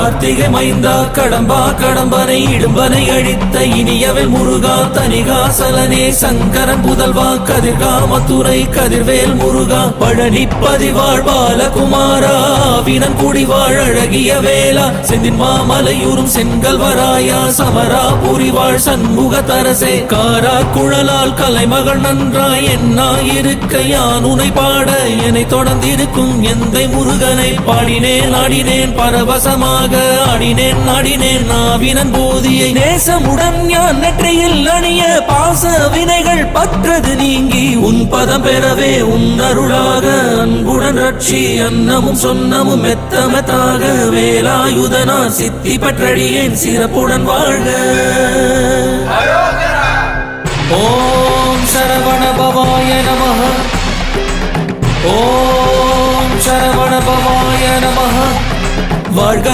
கார்த்திகை மைந்தா கடம்பா கடம்பனை இடும்பனை அழித்த இனியவள் முருகா தனிகாசலனே சங்கரன் புதல்வா கதிர்காமத்துறை கதிர்வேல் முருகா பழனி பதிவாழ் பாலகுமாரா வினன் குடிவாழ் அழகிய வேளா செந்தின் மாமலையூரும் செங்கல்வராயா சமரா புரிவாழ் சண்முக தரசே காரா குழலால் கலைமகள் நன்றாய் என்னாயிருக்க யான் உனை பாட என்னை தொடர்ந்திருக்கும் எந்தை முருகனை பாடினேன் ஆடினேன் பரவசமாக ஆடினேன் நாடினேன் நாவினன் போதியை நேசமுடன் யான் நெற்றியில் அணிய பாச வினைகள் பற்றது நீங்கி உன் பதம் பெறவே உன் அருளாக அன்புடன் ரட்சி அன்னமும் சொன்னமும் மெத்தமெத்தாக வேலாயுதனா சித்தி பற்றடியேன் சிறப்புடன் வாழ்க. ஓம் சரவண பவாய நமஹ. ஓம் சரவண பவாய நமஹ. வாழ்க